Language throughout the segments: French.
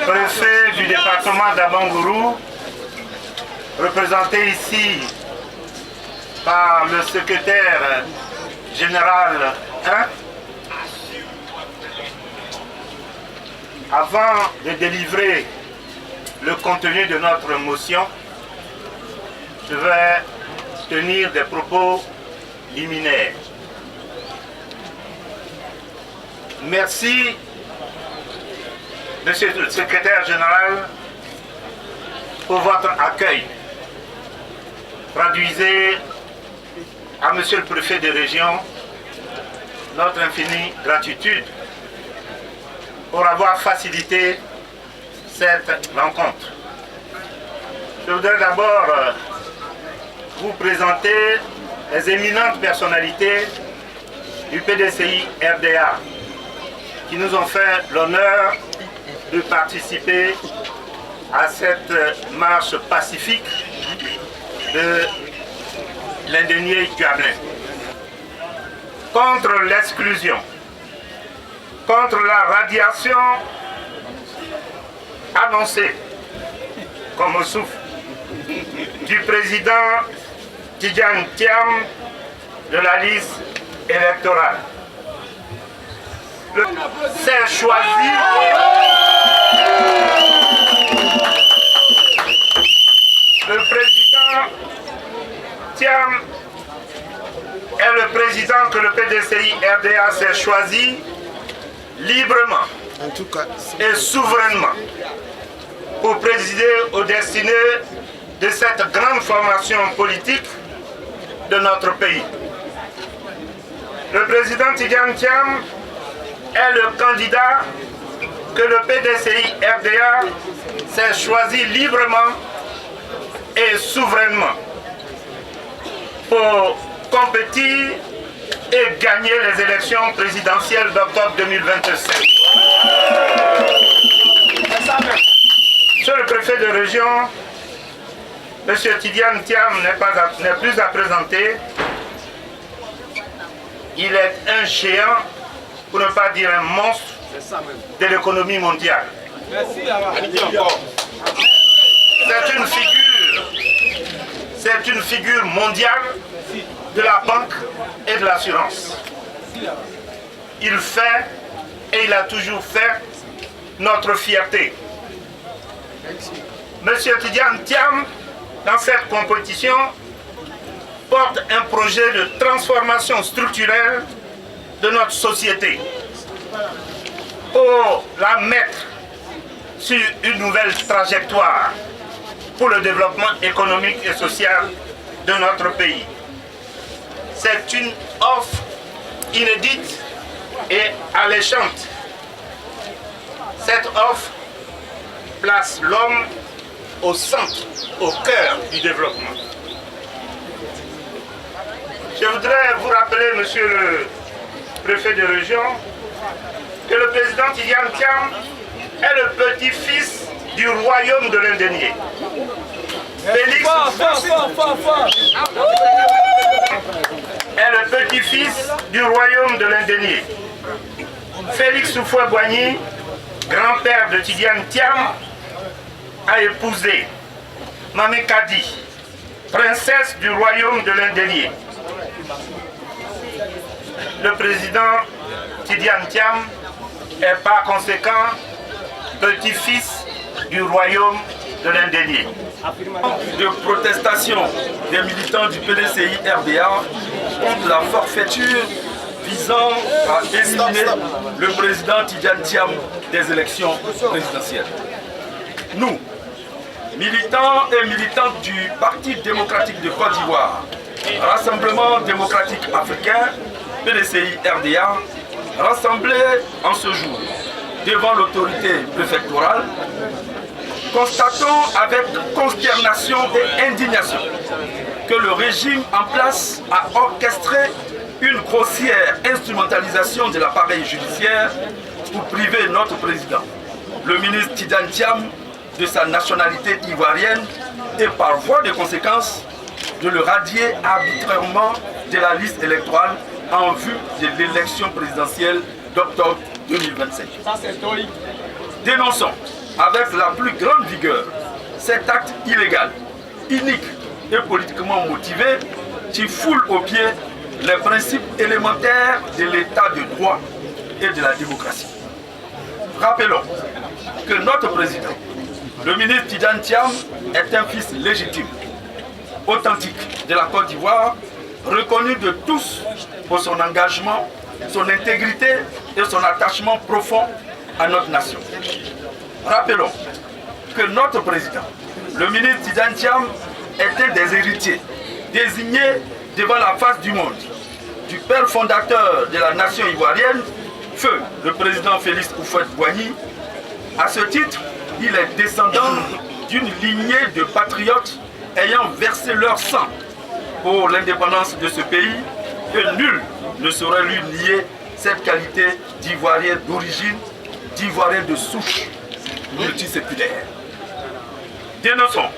préfet du département d'Abangourou, représenté ici par le secrétaire général 1. Avant de délivrer le contenu de notre motion, je vais tenir des propos liminaires. Merci, Monsieur le secrétaire général, pour votre accueil. Traduisez à Monsieur le préfet de région notre infinie gratitude pour avoir facilité cette rencontre. Je voudrais d'abord vous présenter les éminentes personnalités du PDCI RDA qui nous ont fait l'honneur de participer à cette marche pacifique de l'indénié Duablin. Contre l'exclusion, contre la radiation annoncée comme au souffle du président Tidjane Thiam de la liste électorale. C'est choisi. Le président Thiam est le président que le PDCI RDA s'est choisi librement et souverainement pour présider aux destinées de cette grande formation politique de notre pays. Le président Tidjane Thiam est le candidat que le PDCI RDA s'est choisi librement et souverainement pour compétir et gagner les élections présidentielles d'octobre 2027. Monsieur le préfet de région, M. Tidjane Thiam n'est plus à présenter. Il est un géant, pour ne pas dire un monstre, de l'économie mondiale. C'est une figure mondiale de la banque et de l'assurance. Il fait, et il a toujours fait, notre fierté. Monsieur Tidjane Thiam, dans cette compétition, porte un projet de transformation structurelle de notre société pour la mettre sur une nouvelle trajectoire pour le développement économique et social de notre pays. C'est une offre inédite et alléchante. Cette offre place l'homme au centre, au cœur du développement. Je voudrais vous rappeler, monsieur le préfet de région, que le président Tidjane Thiam est le petit-fils du royaume de l'Indénié. Félix est le petit-fils du royaume de l'Indénié. Félix Houphouët-Boigny, grand-père de Tidjane Thiam, a épousé Mamé Kadi, princesse du royaume de l'Indénié. Le président Tidjane Thiam est par conséquent petit-fils du royaume de l'Indénié. De protestation des militants du PDCI RDA contre la forfaiture visant à éliminer le président Tidjane Thiam des élections présidentielles. Nous, militants et militantes du Parti démocratique de Côte d'Ivoire, Rassemblement démocratique africain, PDCI RDA, rassemblés en ce jour devant l'autorité préfectorale, constatons avec consternation et indignation que le régime en place a orchestré une grossière instrumentalisation de l'appareil judiciaire pour priver notre président, le ministre Tidjane Thiam, de sa nationalité ivoirienne et par voie de conséquence de le radier arbitrairement de la liste électorale en vue de l'élection présidentielle d'octobre 2025. Dénonçons avec la plus grande vigueur cet acte illégal, inique et politiquement motivé qui foule aux pieds les principes élémentaires de l'état de droit et de la démocratie. Rappelons que notre président, le ministre Tidjane Thiam, est un fils légitime, authentique de la Côte d'Ivoire, reconnu de tous pour son engagement, son intégrité et son attachement profond à notre nation. Rappelons que notre président, le ministre Tidjane Thiam, était des héritiers désignés devant la face du monde du père fondateur de la nation ivoirienne, feu le président Félix Houphouët-Boigny. À ce titre, il est descendant d'une lignée de patriotes ayant versé leur sang pour l'indépendance de ce pays, et nul ne saurait lui nier cette qualité d'Ivoirien d'origine, d'Ivoirien de souche multiséculaire. Dénonçons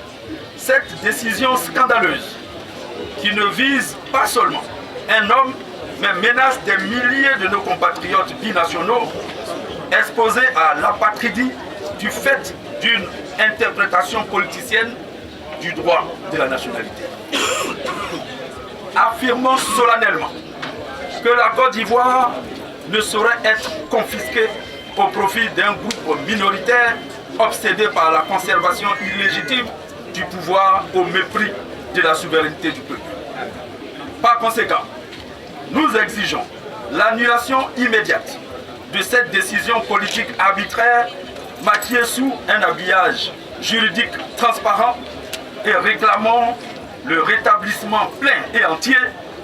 cette décision scandaleuse qui ne vise pas seulement un homme, mais menace des milliers de nos compatriotes binationaux exposés à l'apatridie du fait d'une interprétation politicienne du droit de la nationalité. Affirmons solennellement que la Côte d'Ivoire ne saurait être confisquée au profit d'un groupe minoritaire obsédé par la conservation illégitime du pouvoir au mépris de la souveraineté du peuple. Par conséquent, nous exigeons l'annulation immédiate de cette décision politique arbitraire maquillée sous un habillage juridique transparent et réclamons le rétablissement plein et entier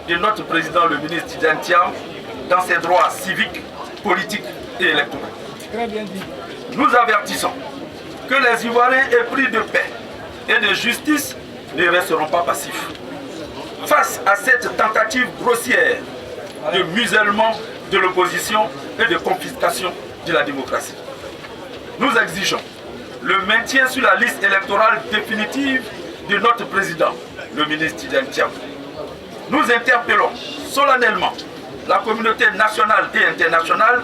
de notre président, le ministre Tidjane Thiam, dans ses droits civiques, politiques et électoraux. Nous avertissons que les Ivoiriens épris de paix et de justice ne resteront pas passifs face à cette tentative grossière de musellement de l'opposition et de confiscation de la démocratie. Nous exigeons le maintien sur la liste électorale définitive de notre président, le ministre Tidjane Thiam. Nous interpellons solennellement la communauté nationale et internationale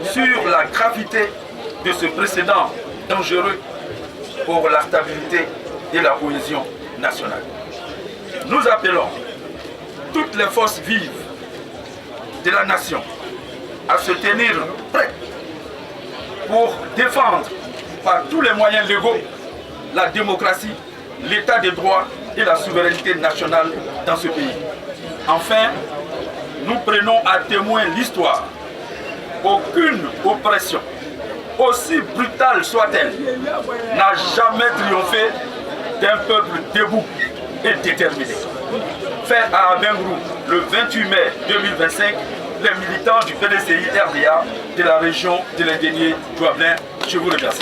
sur la gravité de ce précédent dangereux pour la stabilité et la cohésion nationale. Nous appelons toutes les forces vives de la nation à se tenir prêtes pour défendre par tous les moyens légaux la démocratie, l'état de droit et la souveraineté nationale dans ce pays. Enfin, nous prenons à témoin l'histoire. Aucune oppression, aussi brutale soit-elle, n'a jamais triomphé d'un peuple debout et déterminé. Fait à Abengrou le 28 mai 2025, les militants du PDCI RDA de la région de l'Indénié Douablin. Je vous remercie.